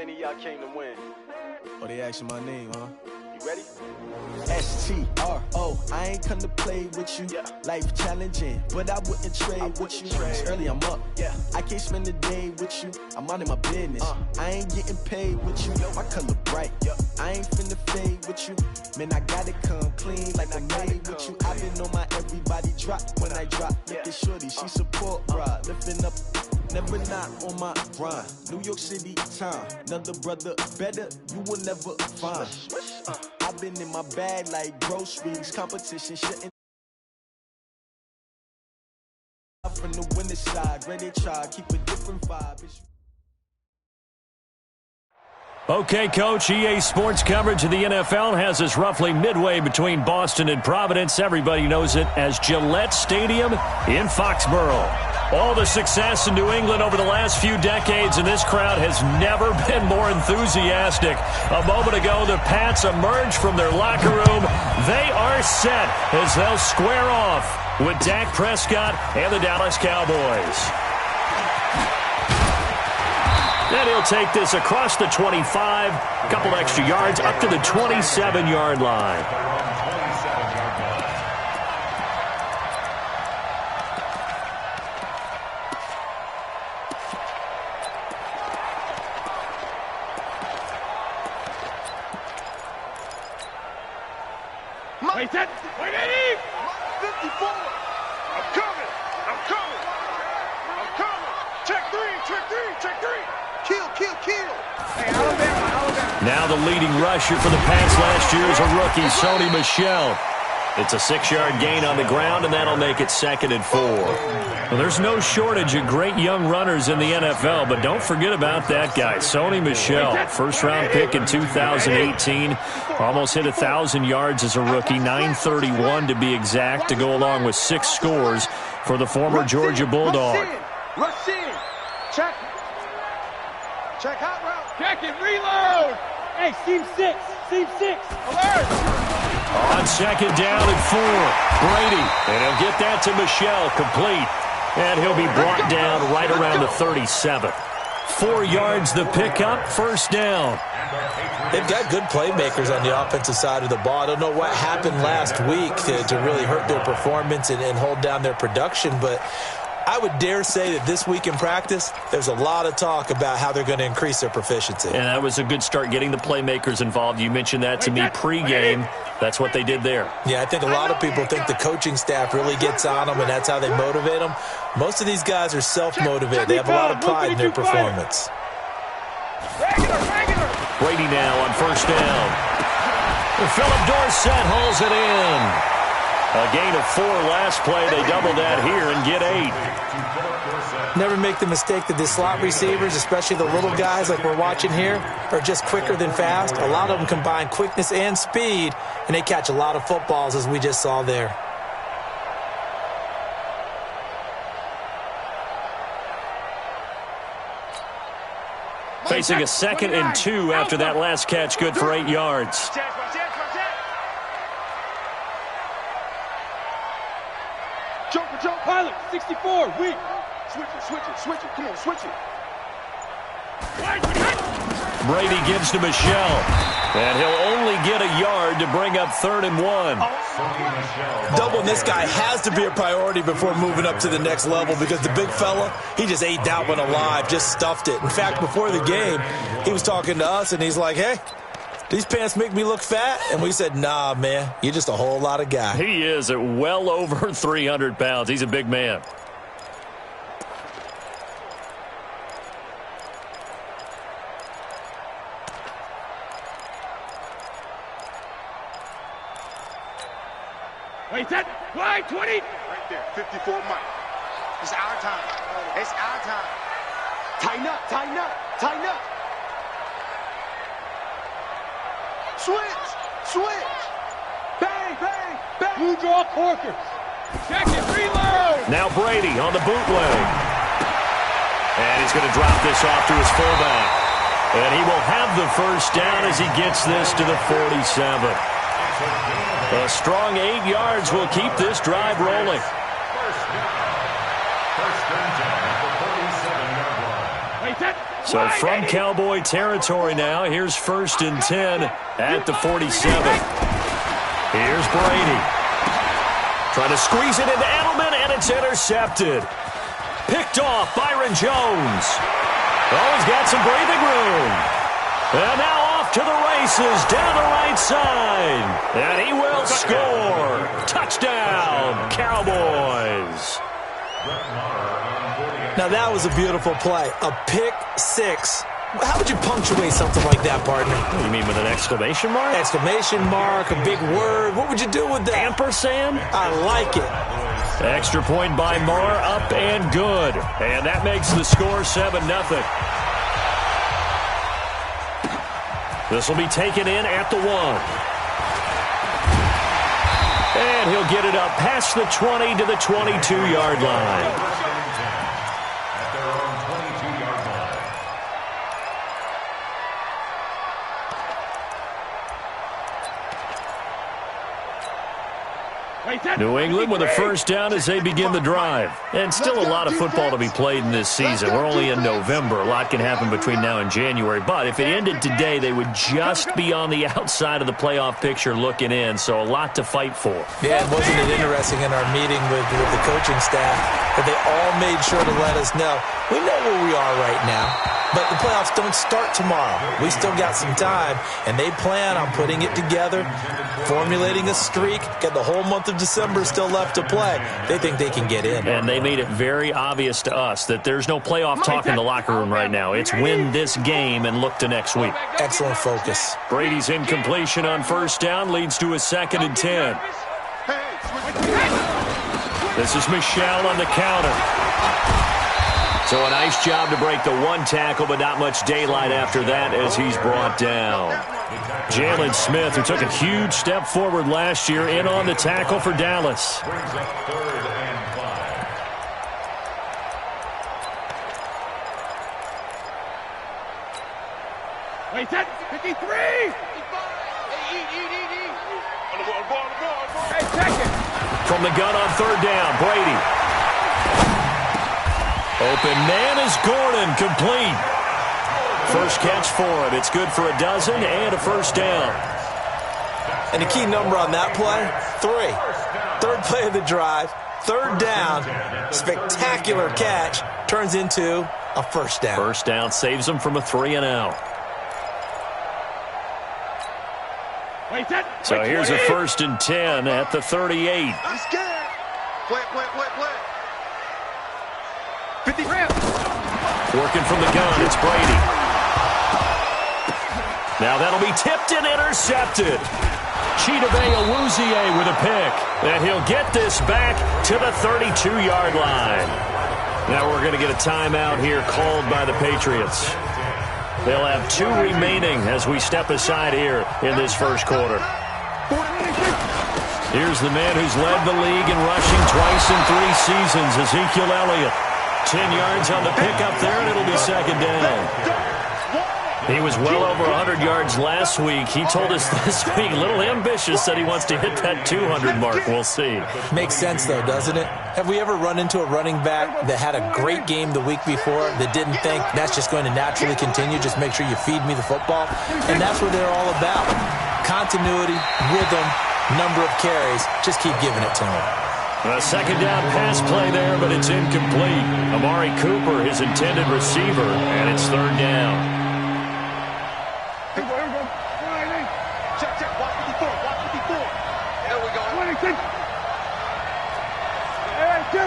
many of y'all came to win? Oh, they asking my name, huh? You ready? S-T-R-O, I ain't come to play with you. Yeah. Life challenging, but I wouldn't trade with you. It's early, I'm up. Yeah. I can't spend the day with you. I'm minding my business. I ain't getting paid with you. My color bright. I ain't finna fade with you. Man, I gotta come clean like I'm made with you. I've been on my everybody drop when I drop. Look at shorty, she support, bruh. Lifting up. Never not on my grind. New York City time. Another brother better, you will never find. I've been in my bag like groceries. Competition shouldn't. From the winning side, ready to try, keep a different vibe. Okay, Coach, EA Sports coverage of the NFL has us roughly midway between Boston and Providence. Everybody knows it as Gillette Stadium in Foxborough. All the success in New England over the last few decades, and this crowd has never been more enthusiastic. A moment ago, the Pats emerged from their locker room. They are set as they'll square off with Dak Prescott and the Dallas Cowboys. Then he'll take this across the 25, a couple extra yards, up to the 27-yard line. Wait, wait, Eddie! 54! I'm coming! I'm coming! I'm coming! Check three! Kill! Hey, Alabama! Now the leading rusher for the Pats last year is a rookie, Sony Michel. It's a 6-yard gain on the ground, and that'll make it 2nd and 4. Well, there's no shortage of great young runners in the NFL, but don't forget about that guy, Sony Michel. First-round pick in 2018. Almost hit 1,000 yards as a rookie, 931 to be exact, to go along with 6 scores for the former Georgia Bulldog. Rush in! Check hot route! Check it! Reload! Hey, seam 6! Alert! On 2nd down and 4, Brady, and he'll get that to Michel, complete. And he'll be brought down right around the 37. 4 yards the pickup, first down. They've got good playmakers on the offensive side of the ball. I don't know what happened last week to really hurt their performance and hold down their production, but I would dare say that this week in practice, there's a lot of talk about how they're going to increase their proficiency. And that was a good start, getting the playmakers involved. You mentioned that to me pregame. That's what they did there. Yeah, I think a lot of people think the coaching staff really gets on them, and that's how they motivate them. Most of these guys are self-motivated. They have a lot of pride in their performance. Brady now on first down. Philip Dorsett hauls it in. A gain of 4 last play. They double that here and get 8. Never make the mistake that the slot receivers, especially the little guys like we're watching here, are just quicker than fast. A lot of them combine quickness and speed, and they catch a lot of footballs, as we just saw there. Facing a 2nd and 2 after that last catch, good for 8 yards. Joe Pilot, 64, weak. Switch it. Come on, switch it. Brady gives to Michel, and he'll only get a yard to bring up 3rd and 1. Doubling this guy has to be a priority before moving up to the next level, because the big fella, he just ate that one alive, just stuffed it. In fact, before the game, he was talking to us, and he's like, hey, these pants make me look fat? And we said, nah, man, you're just a whole lot of guy. He is at well over 300 pounds. He's a big man. Wait, that wide 20. Right there, 54 Mike. It's our time. Tighten up. Switch. Bang. Blue draw corkers. Check it, reload. Now Brady on the bootleg. And he's going to drop this off to his fullback. And he will have the first down as he gets this to the 47. A strong 8 yards will keep this drive rolling. So from Cowboy territory now, here's 1st and 10 at the 47. Here's Brady. Trying to squeeze it into Edelman, and it's intercepted. Picked off Byron Jones. Oh, he's got some breathing room. And now off to the races down the right side. And he will score. Touchdown, Cowboys. Now, that was a beautiful play. A pick six. How would you punctuate something like that, partner? You mean with an exclamation mark? Exclamation mark, a big word. What would you do with that? Ampersand? I like it. Extra point by Marr, up and good. And that makes the score 7-0. This will be taken in at the 1. And he'll get it up past the 20 to the 22-yard line. New England with a first down as they begin the drive. And still a lot of football to be played in this season. We're only in November. A lot can happen between now and January. But if it ended today, they would just be on the outside of the playoff picture looking in. So a lot to fight for. Yeah, and wasn't it interesting in our meeting with the coaching staff that they all made sure to let us know, we know where we are right now, but the playoffs don't start tomorrow. We still got some time, and they plan on putting it together, formulating a streak, got the whole month of December still left to play. They think they can get in. And they made it very obvious to us that there's no playoff talk in the locker room right now. It's win this game and look to next week. Excellent focus. Brady's incompletion on first down leads to a 2nd and 10. This is Michel on the counter. So a nice job to break the 1 tackle, but not much daylight after that as he's brought down. Jalen Smith, who took a huge step forward last year, in on the tackle for Dallas. Wait, that 53! Hey, second! From the gun on 3rd down, Brady. Open man is Gordon, complete. First catch for him. It's good for a dozen and a first down. And the key number on that play, 3. 3rd play of the drive, 3rd down, spectacular catch, turns into a first down. First down saves him from a 3-and-out. So here's a 1st and 10 at the 38. He's scared. Play. 50 grams. Working from the gun, it's Brady. Now that'll be tipped and intercepted. Chidobe Awuzie with a pick. And he'll get this back to the 32-yard line. Now we're going to get a timeout here called by the Patriots. They'll have 2 remaining as we step aside here in this first quarter. Here's the man who's led the league in rushing twice in 3 seasons, Ezekiel Elliott. 10 yards on the pickup there, and it'll be 2nd down. He was well over 100 yards last week. He told us this week, a little ambitious, said he wants to hit that 200 mark. We'll see. Makes sense, though, doesn't it? Have we ever run into a running back that had a great game the week before that didn't think that's just going to naturally continue? Just make sure you feed me the football. And that's what they're all about. Continuity, rhythm, number of carries. Just keep giving it to him. A 2nd down pass play there, but it's incomplete. Amari Cooper, his intended receiver, and it's 3rd down. Check. Watch 54. There we go. 26. Hey, kill.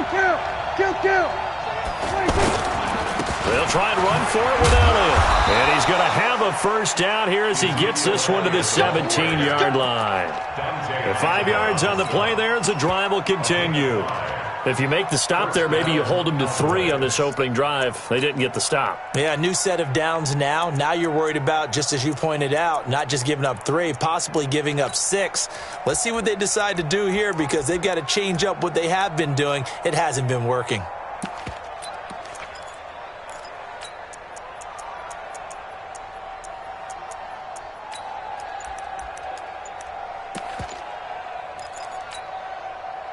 26. They'll try and run for it without him. And he's going to have a first down here as he gets this one to the 17-yard line. And 5 yards on the play there as the drive will continue. If you make the stop there, maybe you hold them to 3 on this opening drive. They didn't get the stop. Yeah, new set of downs now. Now you're worried about, just as you pointed out, not just giving up 3, possibly giving up 6. Let's see what they decide to do here because they've got to change up what they have been doing. It hasn't been working.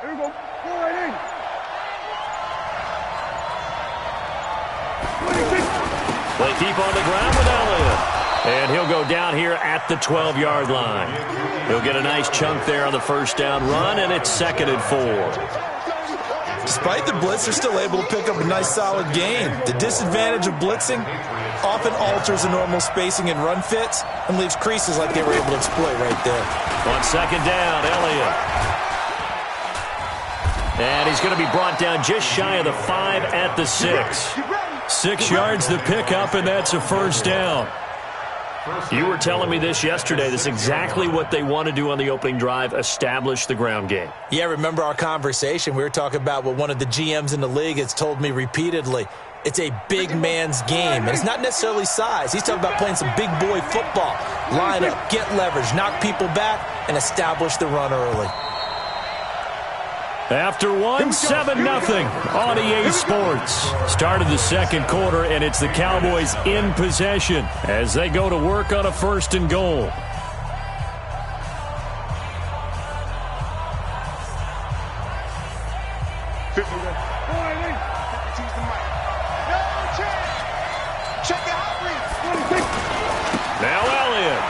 Here we go. Go right in. 26. They keep on the ground with Elliott. And he'll go down here at the 12-yard line. He'll get a nice chunk there on the first down run, and it's 2nd and 4. Despite the blitz, they're still able to pick up a nice, solid gain. The disadvantage of blitzing often alters the normal spacing and run fits and leaves creases like they were able to exploit right there. On 2nd down, Elliott. And he's going to be brought down just shy of the 5 at the 6. 6 yards the pickup, and that's a first down. You were telling me this yesterday. This is exactly what they want to do on the opening drive, establish the ground game. Yeah, remember our conversation? We were talking about what one of the GMs in the league has told me repeatedly. It's a big man's game, and it's not necessarily size. He's talking about playing some big boy football. Line up, get leverage, knock people back, and establish the run early. After one, 7-0 on EA Sports. Start of the second quarter, and it's the Cowboys in possession as they go to work on a 1st and goal. Now Elliott.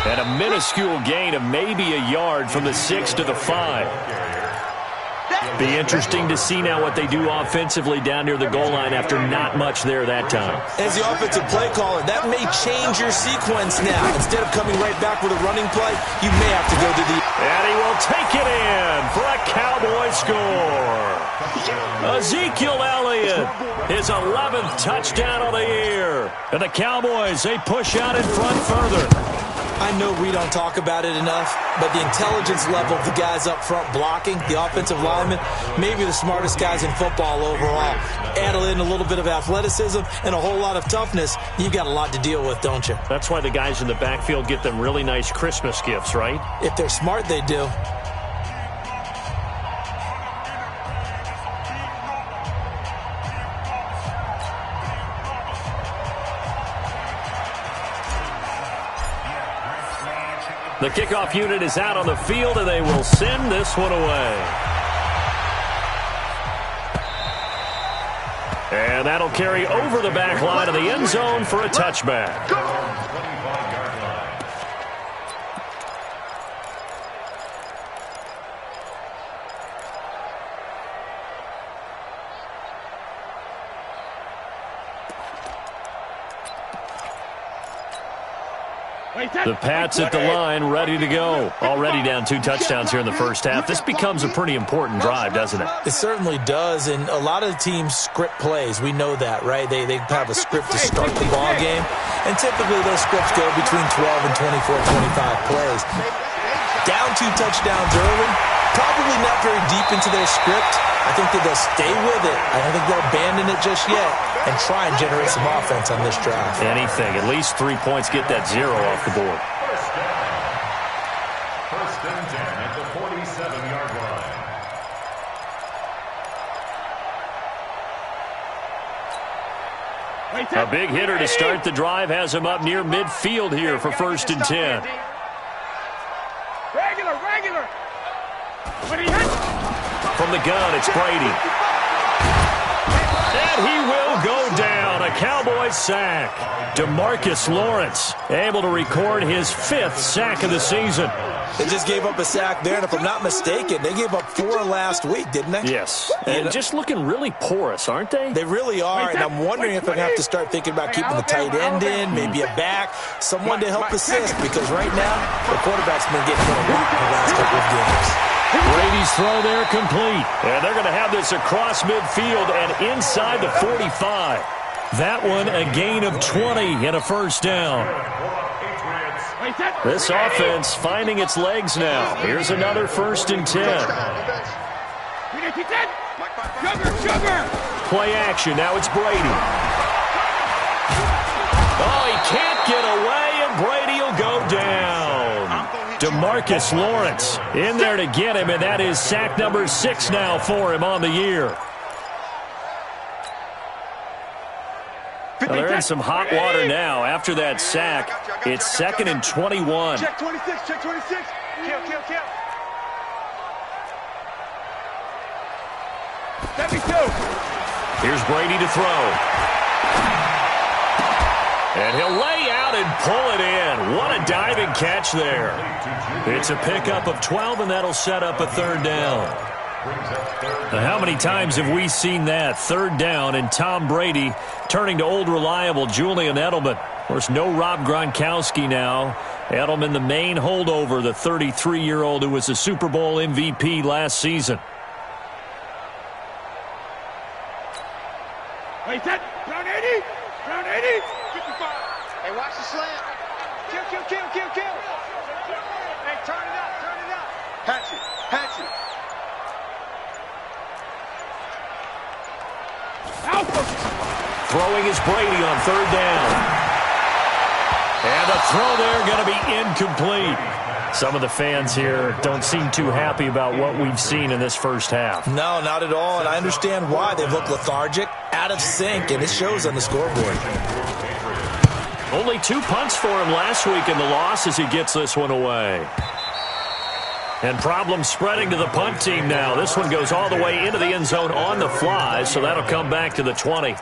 And a minuscule gain of maybe a yard from the 6 to the 5. Be interesting to see now what they do offensively down near the goal line after not much there that time. As the offensive play caller, that may change your sequence now. Instead of coming right back with a running play, you may have to go to the... And he will take it in for a Cowboy score. Ezekiel Elliott, his 11th touchdown of the year. And the Cowboys, they push out in front further. I know we don't talk about it enough, but the intelligence level of the guys up front blocking, the offensive linemen, maybe the smartest guys in football overall. Add in a little bit of athleticism and a whole lot of toughness, you've got a lot to deal with, don't you? That's why the guys in the backfield get them really nice Christmas gifts, right? If they're smart, they do. The kickoff unit is out on the field, and they will send this one away. And that'll carry over the back line of the end zone for a touchback. The Pats at the line, ready to go. Already down 2 touchdowns here in the first half. This becomes a pretty important drive, doesn't it? It certainly does, and a lot of the teams script plays. We know that, right? They have a script to start the ball game, and typically those scripts go between 12 and 24, 25 plays. Down 2 touchdowns early, probably not very deep into their script. I think that they'll stay with it. I don't think they'll abandon it just yet and try and generate some offense on this drive. Anything. At least 3 points, get that 0 off the board. First and 10 at the 47-yard line. A big hitter to start the drive has him up near midfield here for 1st and 10. Regular. From the gun, it's Brady. And he will go down. A Cowboys sack. DeMarcus Lawrence able to record his 5th sack of the season. They just gave up a sack there, and if I'm not mistaken, they gave up 4 last week, didn't they? Yes. And just looking really porous, aren't they? They really are, and I'm wondering if I have to start thinking about keeping the tight end in, maybe a back, someone to help assist, because right now, the quarterback's been getting hit a lot in the last couple of games. Brady's throw there complete. And they're going to have this across midfield and inside the 45. That one a gain of 20 and a first down. This offense finding its legs now. Here's another 1st and 10. Play action. Now it's Brady. Oh, he can't get away, and Brady will go down. DeMarcus Lawrence in there to get him, and that is sack number 6 now for him on the year. Well, they're in some hot water now. After that sack, it's 2nd and 21. Check 26, check 26. Kill. 72. Here's Brady to throw. And he'll lay out and pull it in. What a diving catch there. It's a pickup of 12, and that'll set up a third down. Now, how many times have we seen that? Third down, and Tom Brady turning to old reliable Julian Edelman. Of course, no Rob Gronkowski now. Edelman, the main holdover, the 33-year-old who was a Super Bowl MVP last season. Wait, that round 80? Round 80? 55. Hey, watch the slant. Kill. Hey, turn it up. Hatch it. Throwing is Brady on third down. And the throw there going to be incomplete. Some of the fans here don't seem too happy about what we've seen in this first half. No, not at all, and I understand why. They've looked lethargic, out of sync, and it shows on the scoreboard. Only 2 punts for him last week in the loss as he gets this one away. And problems spreading to the punt team now. This one goes all the way into the end zone on the fly, so that'll come back to the 20.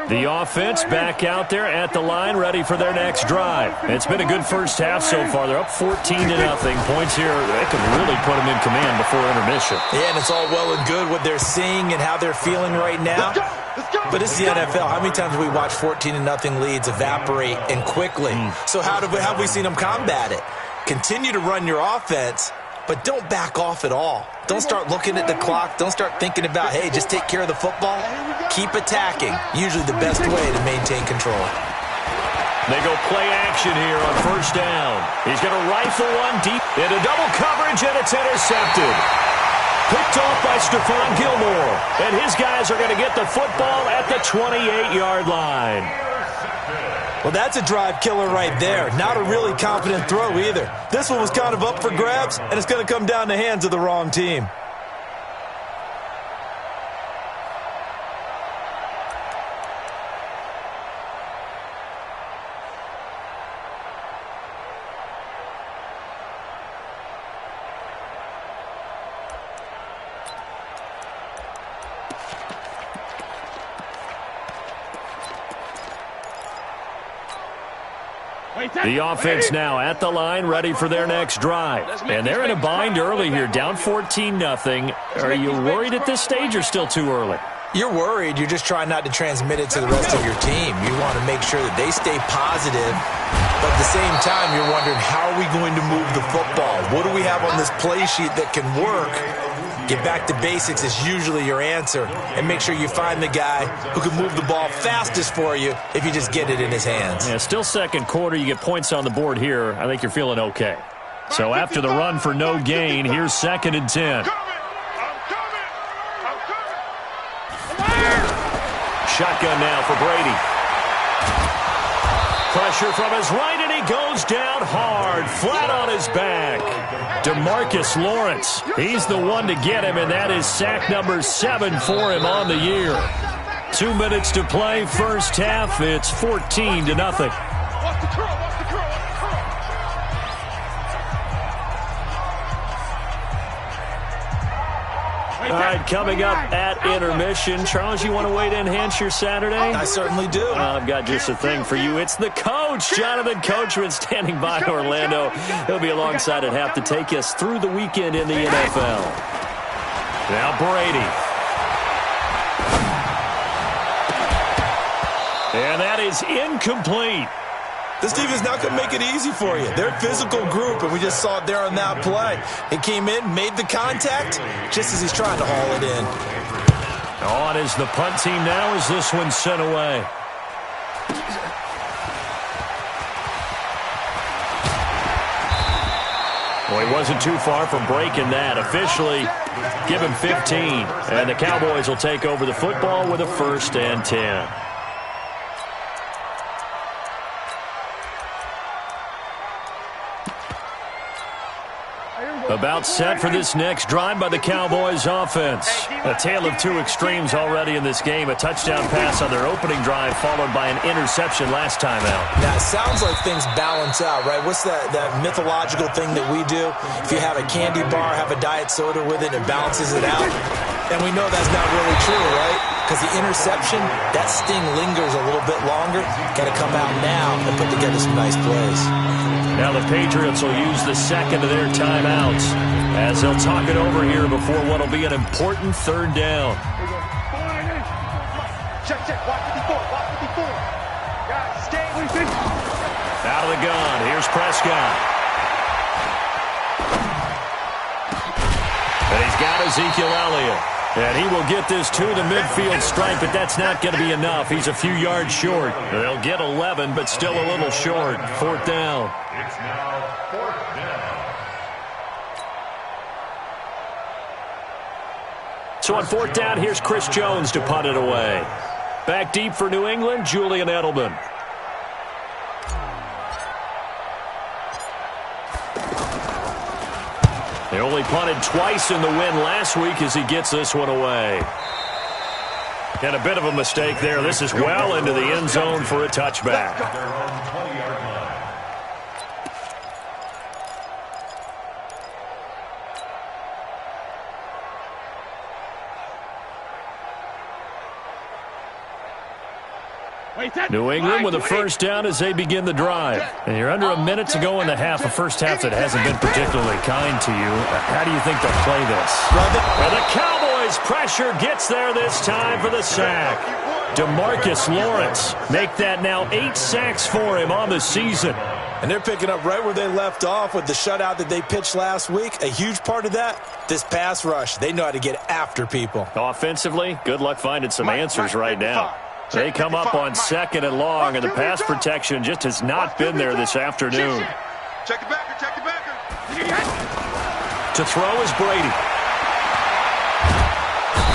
The offense back out there at the line, ready for their next drive. It's been a good first half so far. They're up 14-0. Points here, they can really put them in command before intermission. Yeah, and it's all well and good what they're seeing and how they're feeling right now. But it's the NFL. How many times have we watched 14-0 leads evaporate and quickly? So how have we seen them combat it? Continue to run your offense, but don't back off at all. Don't start looking at the clock. Don't start thinking about, hey, just take care of the football. Keep attacking. Usually the best way to maintain control. They go play action here on first down. He's going to rifle one deep into double coverage, and it's intercepted. Picked off by Stephon Gilmore. And his guys are going to get the football at the 28-yard line. Well, that's a drive killer right there. Not a really confident throw either. This one was kind of up for grabs, and it's going to come down the hands of the wrong team. The offense now at the line, ready for their next drive. And they're in a bind early here, down 14-0. Are you worried at this stage or still too early? You're worried. You're just trying not to transmit it to the rest of your team. You want to make sure that they stay positive. But at the same time, you're wondering, how are we going to move the football? What do we have on this play sheet that can work? Get back to basics is usually your answer. And make sure you find the guy who can move the ball fastest for you if you just get it in his hands. Yeah, still second quarter. You get points on the board here. I think you're feeling okay. So after the run for no gain, here's 2nd and 10. Shotgun now for Brady. Pressure from his right, and he goes down hard, flat on his back. DeMarcus Lawrence, he's the one to get him, and that is sack number 7 for him on the year. 2 minutes to play, first half. It's 14-0. All right, coming up at intermission. Charles, you want to wait to enhance your Saturday? I certainly do. I've got just a thing for you. It's the coach, Jonathan Coachman, standing by Orlando. He'll be alongside at half to take us through the weekend in the NFL. Now Brady. And that is incomplete. This team is not going to make it easy for you. They're a physical group, and we just saw it there on that play. He came in, made the contact, just as he's trying to haul it in. On is the punt team now as this one's sent away. Well, he wasn't too far from breaking that. Officially, give him 15. And the Cowboys will take over the football with a 1st and 10. About set for this next drive by the Cowboys offense. A tale of two extremes already in this game. A touchdown pass on their opening drive followed by an interception last time out. Now, it sounds like things balance out, right? What's that mythological thing that we do? If you have a candy bar, have a diet soda with it, it balances it out. And we know that's not really true, right? Because the interception, that sting lingers a little bit longer. Got to come out now and put together some nice plays. Now the Patriots will use the second of their timeouts as they'll talk it over here before what will be an important third down. Check, watch 54, watch 54. Guys, stay. Out of the gun, here's Prescott. And he's got Ezekiel Elliott. And he will get this to the midfield stripe, but that's not going to be enough. He's a few yards short. They'll get 11, but still a little short. Fourth down. It's now fourth down. So on fourth down, here's Chris Jones to punt it away. Back deep for New England, Julian Edelman. He only punted twice in the win last week as he gets this one away. And a bit of a mistake there. This is well into the end zone for a touchback. Their own 20-yard line. New England with a first down as they begin the drive. And you're under a minute to go in the half, a first half that hasn't been particularly kind to you. How do you think they'll play this? And the Cowboys pressure gets there this time for the sack. DeMarcus Lawrence make that now 8 sacks for him on the season. And they're picking up right where they left off with the shutout that they pitched last week. A huge part of that, this pass rush. They know how to get after people. Offensively, good luck finding some answers right now. They come up on second and long, and the pass protection just has not been there this afternoon. Check it backer. To throw is Brady.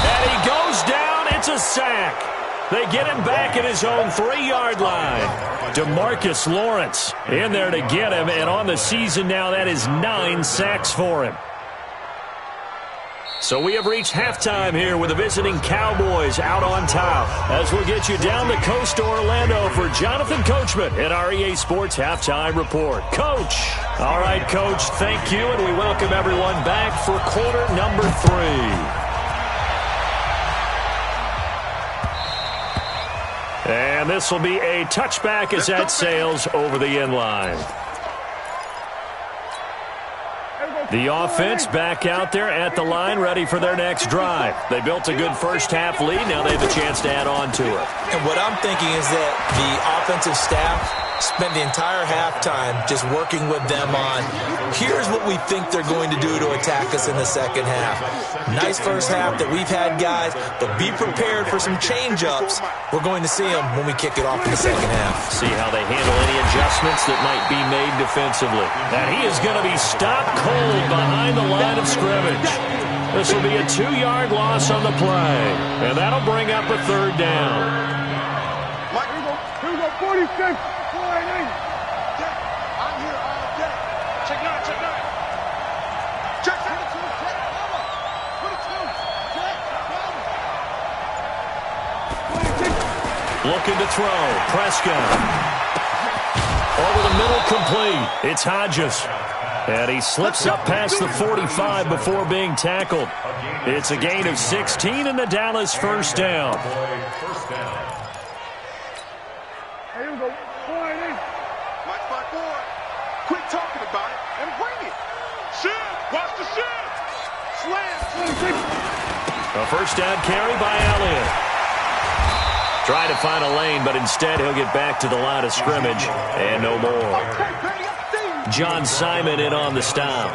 And he goes down. It's a sack. They get him back at his own 3-yard line. DeMarcus Lawrence in there to get him, and on the season now, that is 9 sacks for him. So we have reached halftime here with the visiting Cowboys out on top. As we'll get you down the coast to Orlando for Jonathan Coachman at our EA Sports Halftime Report. Coach. All right, Coach, thank you, and we welcome everyone back for quarter number 3. And this will be a touchback as that sails over the end line. The offense back out there at the line, ready for their next drive. They built a good first-half lead. Now they have a chance to add on to it. And what I'm thinking is that the offensive staff spent the entire halftime just working with them on, here's what we think they're going to do to attack us in the second half. Nice first half that we've had, guys, but be prepared for some change-ups. We're going to see them when we kick it off in the second half. See how they handle any adjustments that might be made defensively. And he is going to be stopped cold behind the line of scrimmage. This will be a 2-yard loss on the play, and that'll bring up a third down. Mike, here we go, 46. I'm here all day. Check 9. Check 22. Looking to throw. Prescott. Over the middle, complete. It's Hodges. And he slips up past the 45 before being tackled. It's a gain of 16 in the Dallas first down. Here we go. 480. Mike 5-4. Quit talking about it and bring it. Shift. Watch the shift. Slam. 26. A first down carry by Elliott. Trying to find a lane, but instead he'll get back to the line of scrimmage and no more. John Simon in on the stop.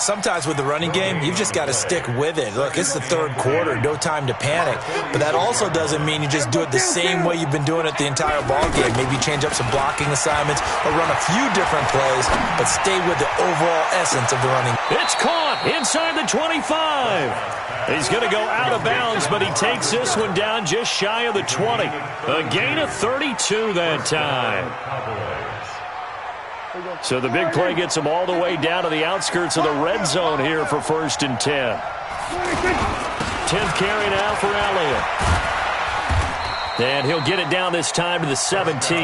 Sometimes with the running game, you've just got to stick with it. Look, it's the third quarter, no time to panic. But that also doesn't mean you just do it the same way you've been doing it the entire ball game. Maybe change up some blocking assignments or run a few different plays, but stay with the overall essence of the running. It's caught inside the 25. He's going to go out of bounds, but he takes this one down just shy of the 20. A gain of 32 that time. So the big play gets him all the way down to the outskirts of the red zone here for 1st and 10. 10th carry now for Elliott. And he'll get it down this time to the 17.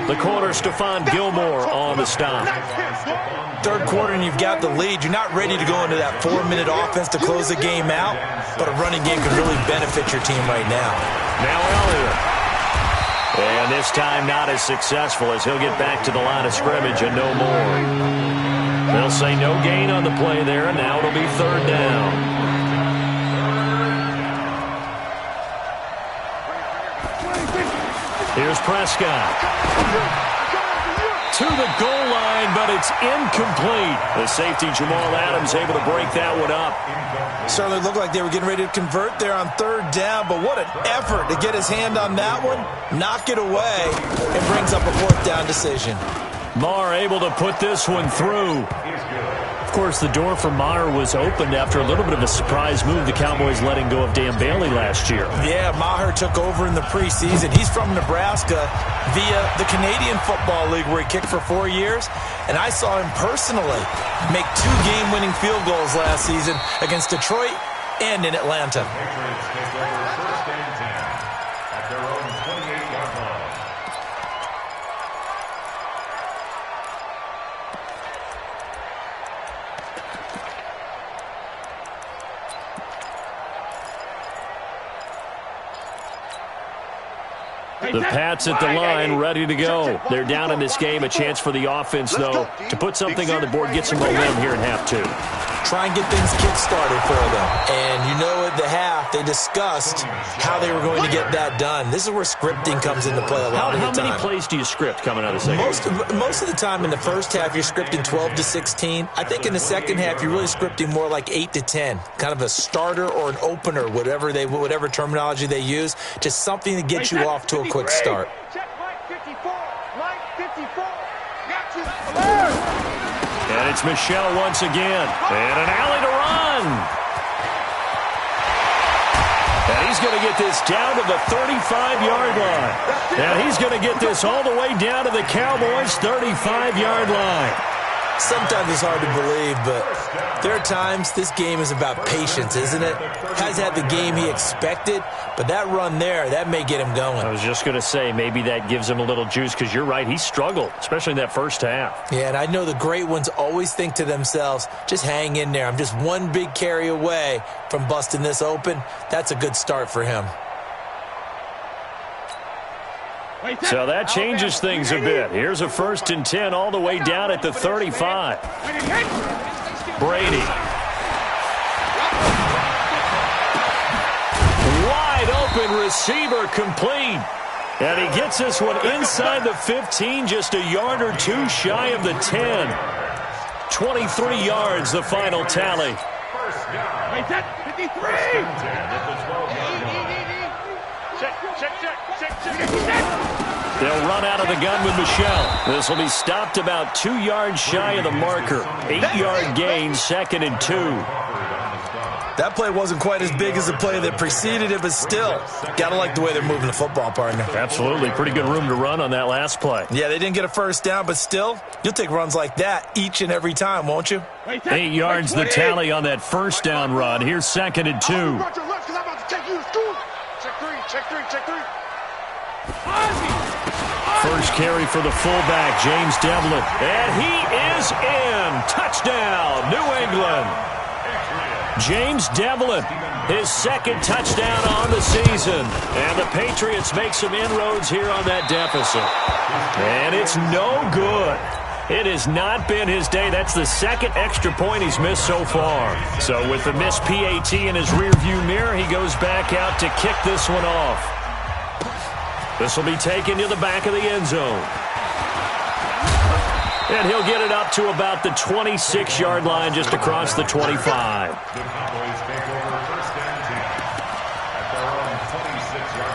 The corner, Stephon Gilmore, on the stop. Third quarter and you've got the lead. You're not ready to go into that 4-minute offense to close the game out, but a running game can really benefit your team right now. Now Elliott. And this time not as successful as he'll get back to the line of scrimmage and no more. They'll say no gain on the play there, and now it'll be 3rd down. Here's Prescott. To the goal line, but it's incomplete. The safety, Jamal Adams, able to break that one up. Certainly looked like they were getting ready to convert there on 3rd down, but what an effort to get his hand on that one, knock it away, and brings up a 4th down decision. Maher able to put this one through. Of course, the door for Maher was opened after a little bit of a surprise move, the Cowboys letting go of Dan Bailey last year. Yeah, Maher took over in the preseason. He's from Nebraska via the Canadian Football League where he kicked for 4 years. And I saw him personally make 2 game-winning field goals last season against Detroit and in Atlanta. Patriots take over 1st and 10 at their own 28-yard line. The Pats at the line, ready to go. They're down in this game. A chance for the offense, though, to put something on the board, get some momentum here in half 2. Try and get things kick-started for them. And you know at the half, they discussed how they were going to get that done. This is where scripting comes into play a lot of the time. How many plays do you script coming out of the second? Most of the time in the first half, you're scripting 12 to 16. I think in the second half, you're really scripting more like 8 to 10. Kind of a starter or an opener, whatever terminology they use. Just something to get you off to a quick start. Check line 54. Line 54. Got you. And it's Michel once again. And an alley to run. And he's going to get this down to the 35-yard line. And he's going to get this all the way down to the Cowboys' 35-yard line. Sometimes it's hard to believe, but there are times this game is about patience, isn't it? Has had the game he expected, but that run there, that may get him going. I was just going to say, maybe that gives him a little juice, because you're right, he struggled, especially in that first half. Yeah, and I know the great ones always think to themselves, just hang in there. I'm just one big carry away from busting this open. That's a good start for him. So that changes things a bit. Here's a 1st and 10 all the way down at the 35. Brady. Wide open receiver complete. And he gets this one inside the 15, just a yard or 2 shy of the 10. 23 yards, the final tally. First down. 53. Check. They'll run out of the gun with Michel. This will be stopped about 2 yards shy of the marker. 8-yard gain, 2nd and 2. That play wasn't quite as big as the play that preceded it, but still, got to like the way they're moving the football, partner. Absolutely. Pretty good room to run on that last play. Yeah, they didn't get a first down, but still, you'll take runs like that each and every time, won't you? 8 yards the tally on that first down run. Here's 2nd and 2. Check 3. First carry for the fullback, James Devlin. And he is in. Touchdown, New England. James Devlin, his 2nd touchdown on the season. And the Patriots make some inroads here on that deficit. And it's no good. It has not been his day. That's the 2nd extra point he's missed so far. So with the missed PAT in his rearview mirror, he goes back out to kick this one off. This will be taken to the back of the end zone. And he'll get it up to about the 26-yard line, just across the 25. The Cowboys take over 1st and 10 at their own 26-yard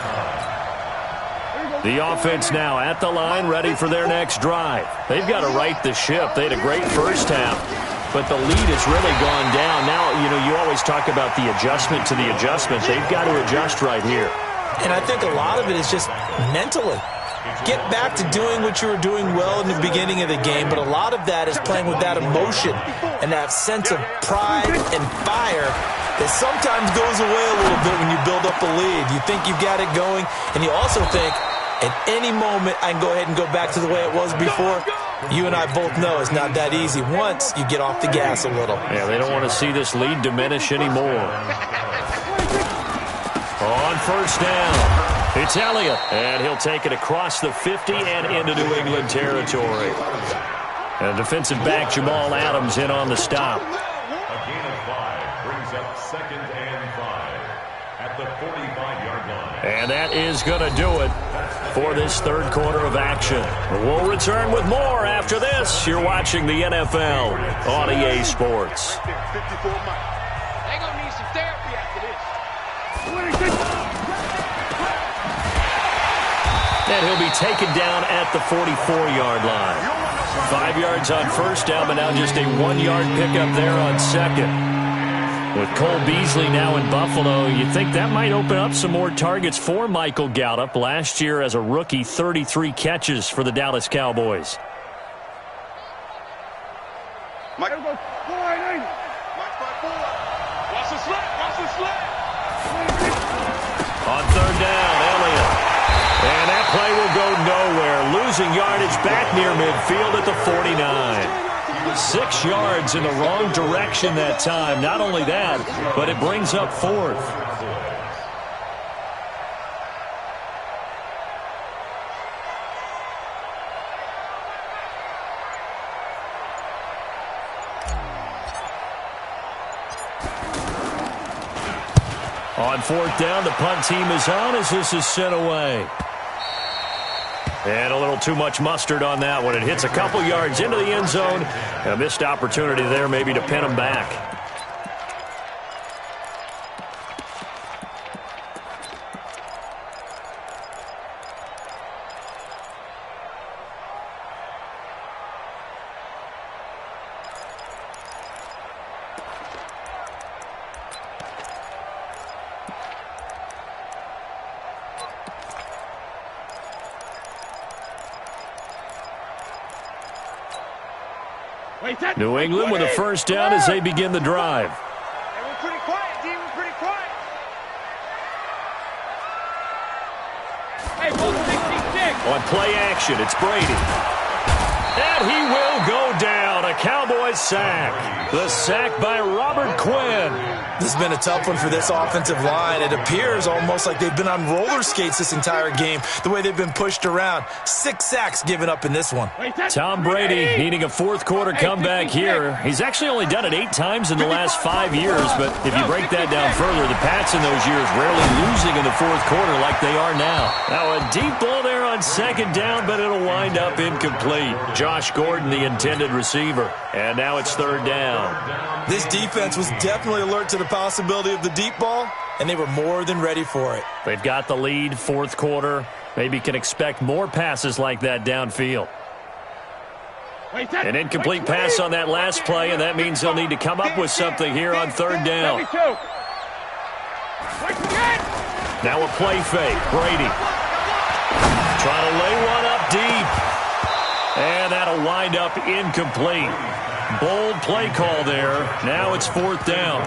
line. The offense now at the line, ready for their next drive. They've got to right the ship. They had a great first half, but the lead has really gone down. Now, you always talk about the adjustment to the adjustment. They've got to adjust right here. And I think a lot of it is just mentally. get back to doing what you were doing well in the beginning of the game, but a lot of that is playing with that emotion and that sense of pride and fire that sometimes goes away a little bit when you build up a lead. You think you've got it going, and you also think, at any moment, I can go ahead and go back to the way it was before. You and I both know it's not that easy once you get off the gas a little. Yeah, they don't want to see this lead diminish anymore. On first down, it's Elliott, and he'll take it across the 50 and into New England territory. And defensive back Jamal Adams in on the stop. A gain of 5 brings up 2nd and 5 at the 45-yard line. And that is going to do it for this third quarter of action. We'll return with more after this. You're watching the NFL on EA Sports. They're going to need some therapy after this. And he'll be taken down at the 44-yard line. 5 yards on first down, but now just a 1-yard pickup there on second. With Cole Beasley now in Buffalo, you think that might open up some more targets for Michael Gallup. Last year as a rookie, 33 catches for the Dallas Cowboys. Mike. Watch the slip. On third down, Elliott. And that play will go nowhere. Losing yardage back near midfield at the 49. 6 yards in the wrong direction that time. Not only that, but it brings up fourth. On fourth down, the punt team is on as this is sent away. And a little too much mustard on that one. It hits a couple yards into the end zone. A missed opportunity there maybe to pin them back. New England with a first down as they begin the drive. Hey, we're pretty quiet, D. We're pretty quiet. Hey, 166. On play action, it's Brady. And he will go down. A Cowboys sack. The sack by Robert Quinn. This has been a tough one for this offensive line. It appears almost like they've been on roller skates this entire game, the way they've been pushed around. 6 sacks given up in this one. Tom Brady needing a fourth quarter comeback here. He's actually only done it 8 times in the last 5 years, but if you break that down further, the Pats in those years rarely losing in the fourth quarter like they are now. Now a deep ball there on second down, but it'll wind up incomplete. Josh Gordon, the intended receiver. And now it's third down. This defense was definitely alert to the possibility of the deep ball, and they were more than ready for it. They've got the lead, fourth quarter. Maybe can expect more passes like that downfield. An incomplete pass on that last play, and that means they'll need to come up with something here on third down. Now a play fake. Brady trying to lay one up deep. And that'll wind up incomplete. Bold play call there. Now it's fourth down.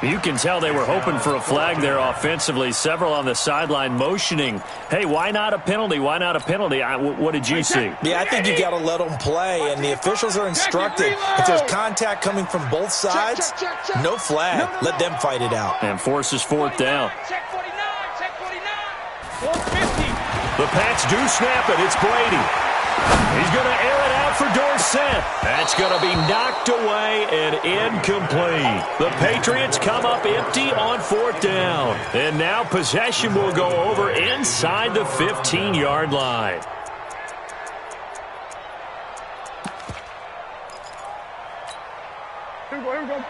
You can tell they were hoping for a flag there offensively. Several on the sideline motioning. Hey, why not a penalty? Why not a penalty? What did you see? Yeah, I think you got to let them play, and the officials are instructed. If there's contact coming from both sides, no flag. Let them fight it out. And forces fourth down. Check 49. Check 49. 150. The Pats do snap it. It's Brady. He's going to air it out for Dorsett. That's going to be knocked away and incomplete. The Patriots come up empty on fourth down. And now possession will go over inside the 15-yard line. Here we go.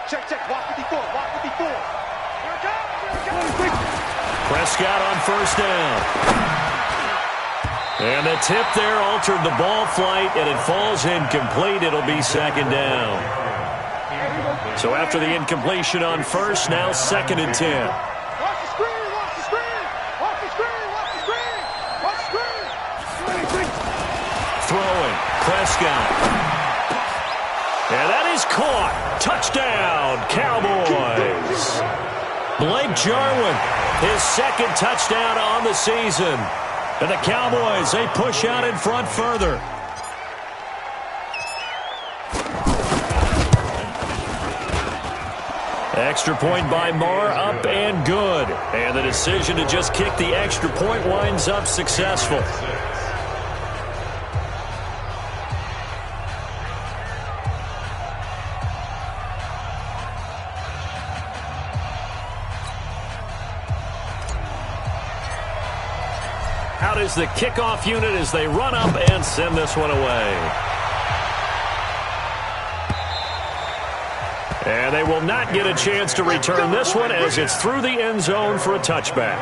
Check. Walk 54. Walk 54. Here it comes. Prescott on first down. And the tip there altered the ball flight, and it falls incomplete. It'll be second down. So after the incompletion on first, now second and 10. Watch the screen. Prescott. And that is caught. Touchdown, Cowboys. Blake Jarwin, his second touchdown on the season. And the Cowboys, they push out in front further. Extra point by Marr, up and good. And the decision to just kick the extra point winds up successful. Out is the kickoff unit as they run up and send this one away. And they will not get a chance to return this one as it's through the end zone for a touchback.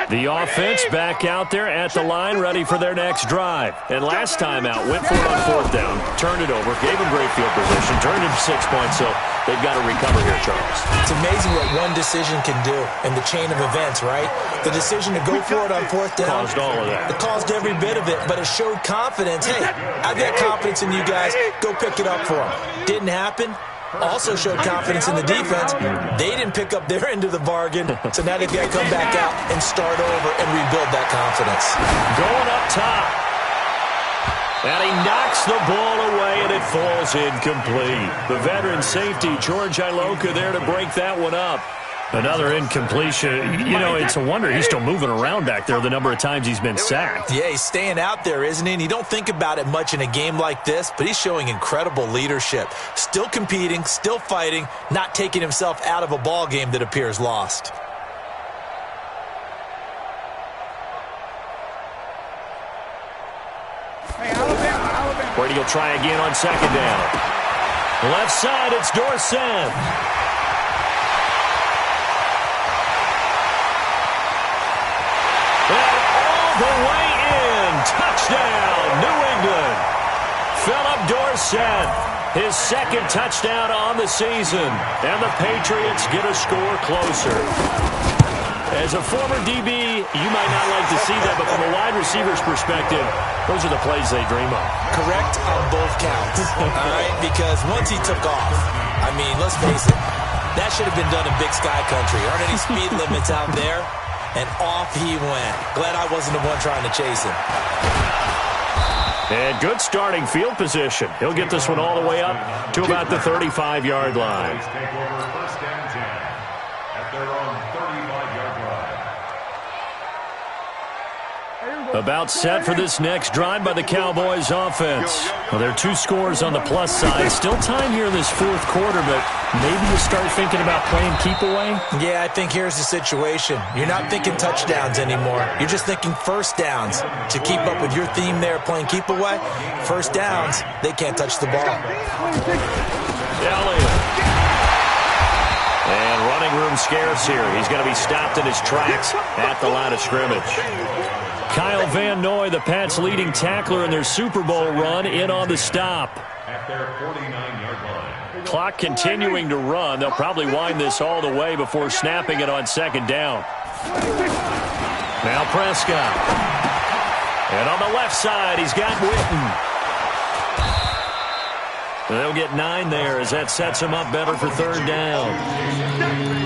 The offense back out there at the line, ready for their next drive. And last time out, went for it on fourth down, turned it over, gave them great field position, turned it to 6 points, so they've got to recover here, Charles. It's amazing what one decision can do in the chain of events, right? The decision to go for it on fourth down. Caused all of that. It caused every bit of it, but it showed confidence. Hey, I've got confidence in you guys. Go pick it up for them. Didn't happen. Also showed confidence in the defense. They didn't pick up their end of the bargain, so now they've got to come back out and start over and rebuild that confidence. Going up top. And he knocks the ball away, and it falls incomplete. The veteran safety, George Iloka, there to break that one up. Another incompletion. You know, it's a wonder he's still moving around back there the number of times he's been sacked. Yeah, he's staying out there, isn't he? And you don't think about it much in a game like this, but he's showing incredible leadership. Still competing, still fighting, not taking himself out of a ball game that appears lost. Brady will try again on second down. Left side, it's Dorsett. The way in. Touchdown, New England. Philip Dorsett, his second touchdown on the season. And the Patriots get a score closer. As a former DB, you might not like to see that, but from a wide receiver's perspective, those are the plays they dream of. Correct on both counts, all right? Because once he took off, I mean, let's face it, that should have been done in Big Sky Country. Aren't any speed limits out there? And off he went. Glad I wasn't the one trying to chase him. And good starting field position. He'll get this one all the way up to about the 35-yard line. Take over first and 10 at their own 35-yard line. About set for this next drive by the Cowboys offense. Well, there are 2 scores on the plus side. Still time here in this fourth quarter, but maybe you start thinking about playing keep away? Yeah, I think here's the situation. You're not thinking touchdowns anymore. You're just thinking first downs. To keep up with your theme there, playing keep away, first downs, they can't touch the ball. Elliott. And running room scarce here. He's going to be stopped in his tracks at the line of scrimmage. Kyle Van Noy, the Pats' leading tackler in their Super Bowl run, in on the stop. At their 49-yard line. Clock continuing to run. They'll probably wind this all the way before snapping it on second down. Now Prescott. And on the left side, he's got Witten. They'll get 9 there as that sets him up better for third down.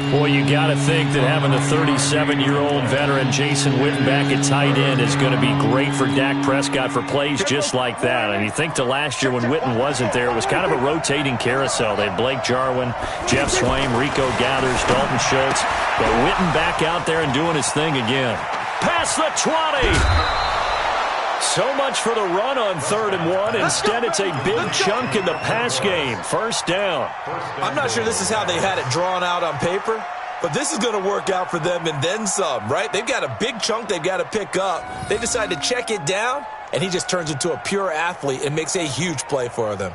Boy, you got to think that having the 37-year-old veteran Jason Witten back at tight end is going to be great for Dak Prescott for plays just like that. And you think to last year when Witten wasn't there, it was kind of a rotating carousel. They had Blake Jarwin, Jeff Swaim, Rico Gathers, Dalton Schultz. But Witten back out there and doing his thing again. Past the 20. So much for the run on 3rd and 1. Instead, it's a big chunk in the pass game. First down. I'm not sure this is how they had it drawn out on paper, but this is going to work out for them and then some, right? They've got a big chunk they've got to pick up. They decide to check it down, and he just turns into a pure athlete and makes a huge play for them.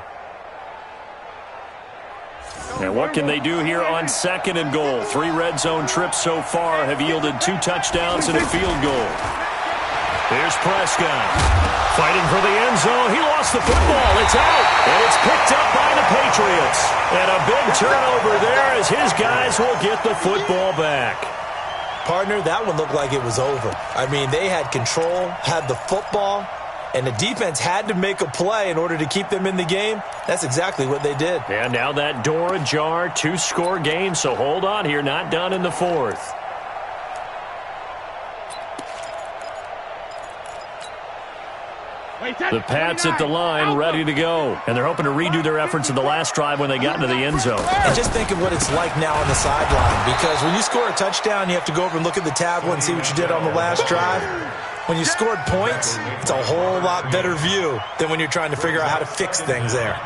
And what can they do here on 2nd and goal? 3 red zone trips so far have yielded 2 touchdowns and a field goal. Here's Prescott. Fighting for the end zone. He lost the football. It's out. And it's picked up by the Patriots. And a big turnover there as his guys will get the football back. Partner, that one looked like it was over. I mean, they had control, had the football, and the defense had to make a play in order to keep them in the game. That's exactly what they did. And now that door ajar, 2-score game, so hold on here, not done in the fourth. The Pats at the line, ready to go. And they're hoping to redo their efforts in the last drive when they got into the end zone. And just think of what it's like now on the sideline, because when you score a touchdown, you have to go over and look at the tablet and see what you did on the last drive. When you scored points, it's a whole lot better view than when you're trying to figure out how to fix things there.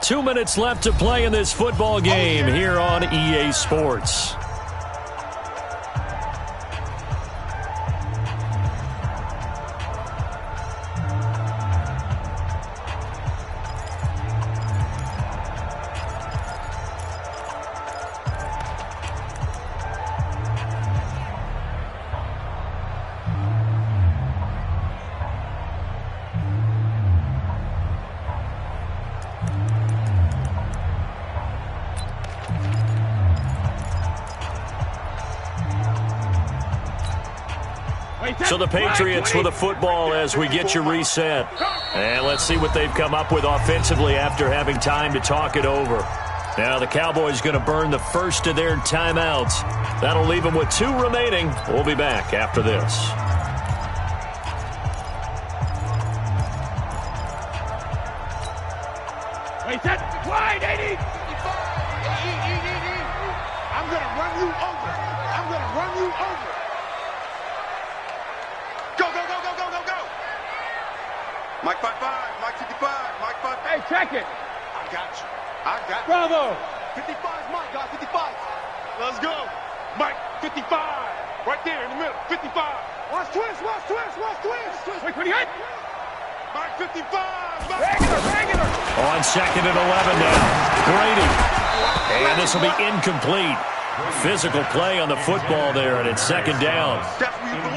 2 minutes left to play in this football game here on EA Sports. So the Patriots with a football as we get you reset. And let's see what they've come up with offensively after having time to talk it over. Now the Cowboys going to burn the first of their timeouts. That'll leave them with 2 remaining. We'll be back after this. Wait, that's wide, 80. I'm going to run you over. I'm going to run you over. Go, go, go, go, go, go, go. Mike 5-5, Mike 55, Mike 5. Hey, check it. I got you. I got you. Bravo. 55 is Mike, guys, 55. Let's go. Mike 55. Right there in the middle, 55. Watch twist, watch twist, watch twist. Wait, 28. Mike 55. Regular. On second and 11 now. Brady. And this will be incomplete. Physical play on the football there, and it's second down.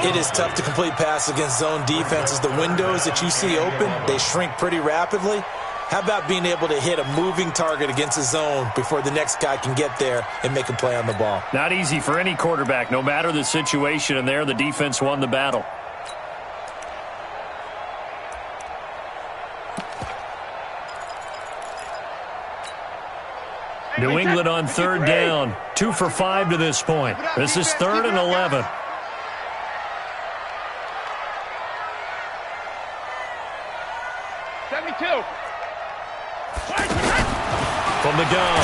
It is tough to complete passes against zone defenses. The windows that you see open, they shrink pretty rapidly. How about being able to hit a moving target against a zone before the next guy can get there and make a play on the ball? Not easy for any quarterback, no matter the situation, and there the defense won the battle. New England on third down. 2 for 5 to this point. This is 3rd and 11. From the gun,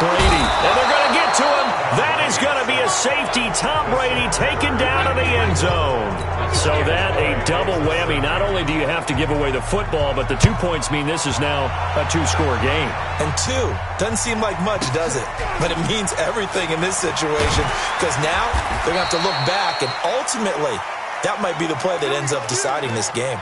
Brady. And they're going to get to him. That is going to be a safety. Tom Brady taken down in the end zone. So that a double whammy. Not only do you have to give away the football, but the 2 points mean this is now a 2-score game. And 2 doesn't seem like much, does it? But it means everything in this situation, because now they're going to have to look back, and ultimately that might be the play that ends up deciding this game.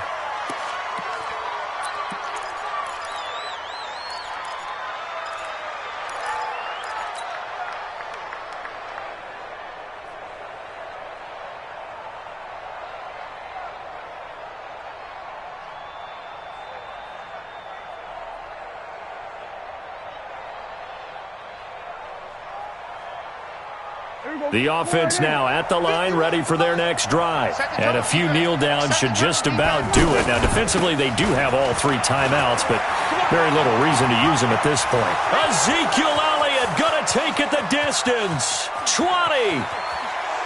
The offense now at the line, ready for their next drive. And a few kneel downs should just about do it. Now, defensively, they do have all 3 timeouts, but very little reason to use them at this point. Ezekiel Elliott going to take it the distance. 20.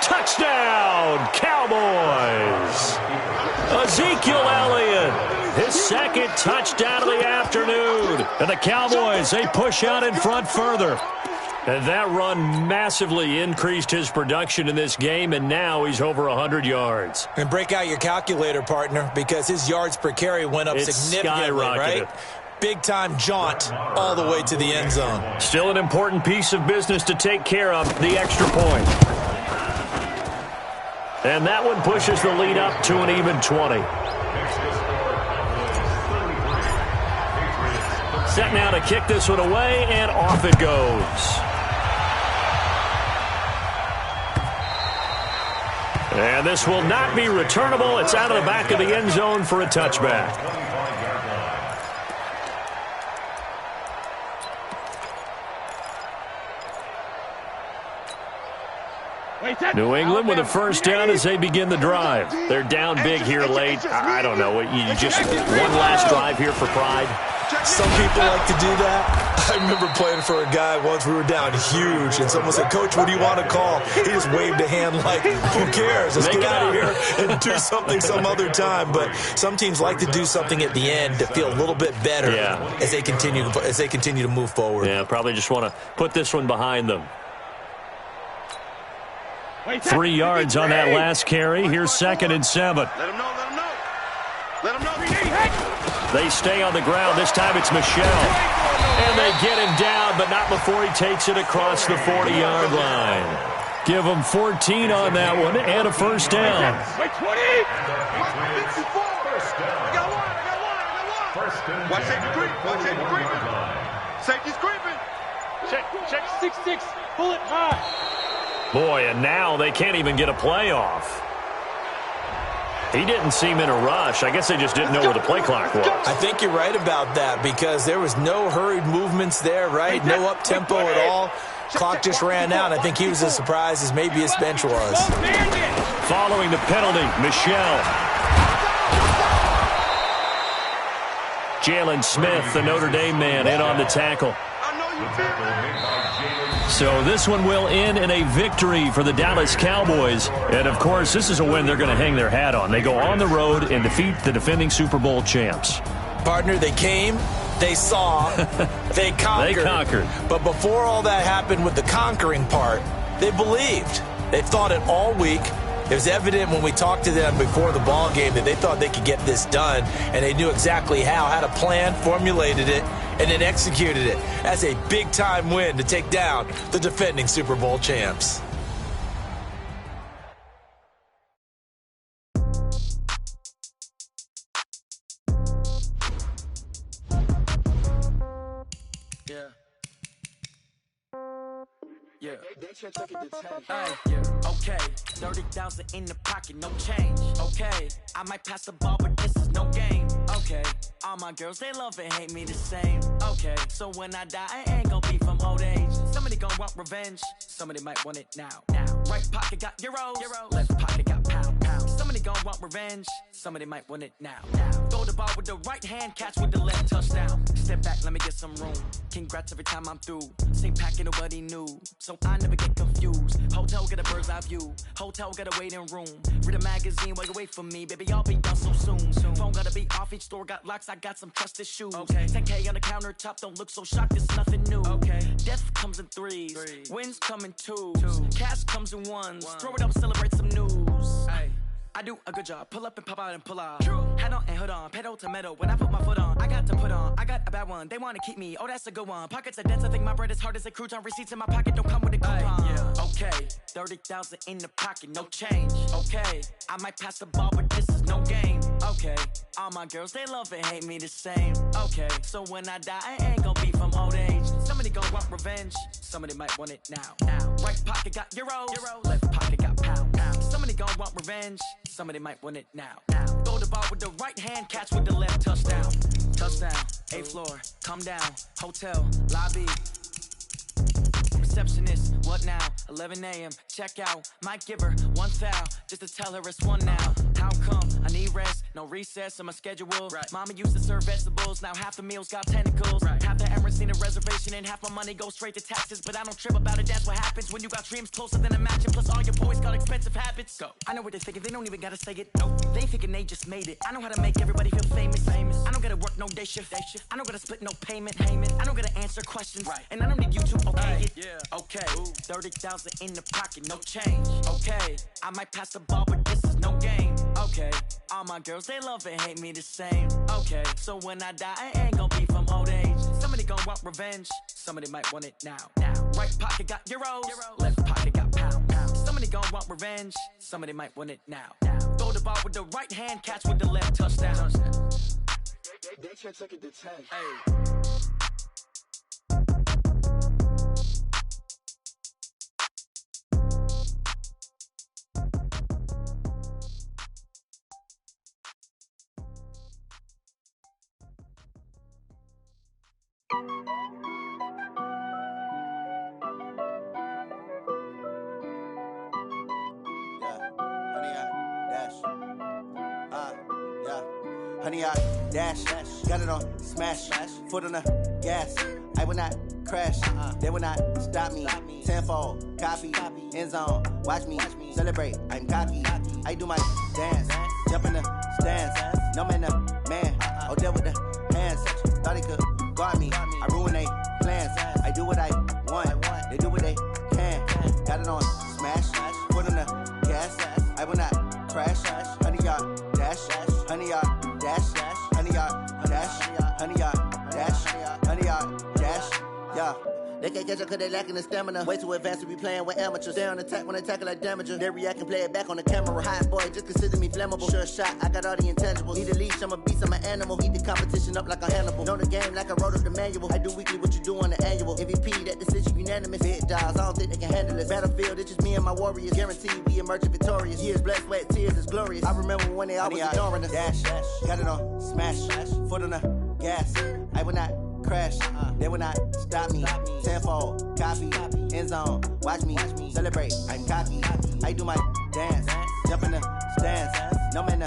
Touchdown, Cowboys. Ezekiel Elliott, his 2nd touchdown of the afternoon. And the Cowboys, they push out in front further. And that run massively increased his production in this game, and now he's over 100 yards. And break out your calculator, partner, because his yards per carry went up significantly, right? Big-time jaunt all the way to the end zone. Still an important piece of business to take care of, the extra point. And that one pushes the lead up to an even 20. Set now to kick this one away, and off it goes. And this will not be returnable. It's out of the back of the end zone for a touchback. New England with a first down as they begin the drive. They're down big here late. I don't know. You just one last drive here for pride. Some people like to do that. I remember playing for a guy once. We were down huge, and someone said, "Coach, what do you want to call?" He just waved a hand like, "Who cares? Let's get out of here and do something some other time." But some teams like to do something at the end to feel a little bit better as they continue to move forward. Yeah, probably just want to put this one behind them. 3 yards on that last carry. Here's 2nd and 7. Let him know, let him know. Let him know. They stay on the ground. This time it's Michel. And they get him down, but not before he takes it across the 40-yard line. Give him 14 on that one and a first down. Watch safety creep. Watch safety creeping. Safety's creeping. Check 6-6. Pull it high. Boy, and now they can't even get a play off. He didn't seem in a rush. I guess they just didn't know where the play clock was. I think you're right about that because there was no hurried movements there, right? No up-tempo at all. Clock just ran out. I think he was as surprised as maybe his bench was. Following the penalty, Michel. Jalen Smith, the Notre Dame man, in on the tackle. So this one will end in a victory for the Dallas Cowboys. And, of course, this is a win they're going to hang their hat on. They go on the road and defeat the defending Super Bowl champs. Partner, they came, they saw, they conquered. They conquered. But before all that happened with the conquering part, they believed. They thought it all week. It was evident when we talked to them before the ball game that they thought they could get this done, and they knew exactly how, had a plan, formulated it, and then executed it. That's a big-time win to take down the defending Super Bowl champs. Okay, 30,000 in the pocket, no change. Okay, I might pass the ball, but this is no game. Okay, all my girls, they love and hate me the same. Okay, so when I die, I ain't gonna be from old age. Somebody gonna want revenge, somebody might want it now. Right pocket got euros, left pocket got pound. Somebody gonna want revenge, somebody might want it now. Throw the ball with the right hand, catch with the left, touchdown. Step back, let me get some room. Congrats every time I'm through. Same packet, nobody knew, so I never get confused. Hotel get a bird's eye view. Hotel got a waiting room. Read a magazine while you wait for me, baby. I'll be done so soon. Phone gotta be off. Each store got locks. I got some trusted shoes. Okay. 10K on the countertop. Don't look so shocked. It's nothing new. Okay. Death comes in threes. Wins come in twos. Cash comes in ones. Throw it up, celebrate some news. Ay. I do a good job. Pull up and pop out and pull out. Head on and hood on. Pedal to metal. When I put my foot on, I got to put on. I got a bad one. They want to keep me. Oh, that's a good one. Pockets are dense. I think my bread is hard as a crouton. Receipts in my pocket don't come with a coupon. Okay. 30,000 in the pocket. No change. Okay. I might pass the ball, but this is no game. Okay. All my girls, they love and hate me the same. Okay. So when I die, I ain't gonna be from old age. Somebody gonna want revenge. Somebody might want it now. Right pocket got euros. Left pocket got pound. Somebody gonna want revenge. Somebody might want it now. Throw the ball with the right hand, catch with the left, touchdown. Touchdown, 8th floor, come down, hotel, lobby. Receptionist, what now? 11 a.m., check out. Might give her one foul, just to tell her it's one now. How come? I need rest, no recess in my schedule. Right. Mama used to serve vegetables, now half the meals got tentacles. Right. Half the Emirates need a reservation and half my money goes straight to taxes. But I don't trip about it, that's what happens when you got dreams closer than a match. And plus all your boys got expensive habits. Go. I know what they're thinking, they don't even gotta say it. Nope. They thinking they just made it. I know how to make everybody feel famous. I don't gotta work no day shift. I don't gotta split no payment. I don't gotta answer questions. Right. And I don't need you to okay it. Yeah. Okay, 30,000 in the pocket, no change. Okay, I might pass the ball, but this is no game. Okay, all my girls, they love and hate me the same. Okay, so when I die, I ain't gonna be from old age. Somebody gonna want revenge, somebody might want it now. Right pocket got euros, left pocket got pound. Somebody gonna want revenge, somebody might want it now. Throw the ball with the right hand, catch with the left, touchdown. They can't take it to 10. Hey. 100 yard dash. Got it on smash. Foot on the gas. I will not crash. They will not stop me. Tenfold, copy, end zone. Watch me celebrate. I'm cocky. I do my dance. Jump in the stands. No man, man. Oh, there with the hands. Thought he could guard me. I ruin they plans. I do what I want. They do what they can. Got it on smash. Foot on the gas. I will not crash. 100 yard dash. 100 yard dash. 100 yard dash. 100 yard dash. 100 yard dash. Yeah. They can't catch up cause they lacking the stamina. Way too advanced to be playing with amateurs. Stay on attack when they tackle like damager. They react and play it back on the camera. Hot boy, just consider me flammable. Sure shot, I got all the intangibles. Need a leash, I'm a beast, I'm an animal. Eat the competition up like a Hannibal. Know the game like I wrote up the manual. I do weekly what you do on the annual. MVP, that decision unanimous. Big dials, I don't think they can handle this. Battlefield, it's just me and my warriors. Guaranteed we emerge victorious. Years, blood, sweat, tears, it's glorious. I remember when they always ignoring us. Dash, got it on smash. Foot on the gas. I will not crash. They will not stop me. Tenfold, copy, end zone. Watch me celebrate. I'm cocky. I do my dance. Jump in the stands. No man,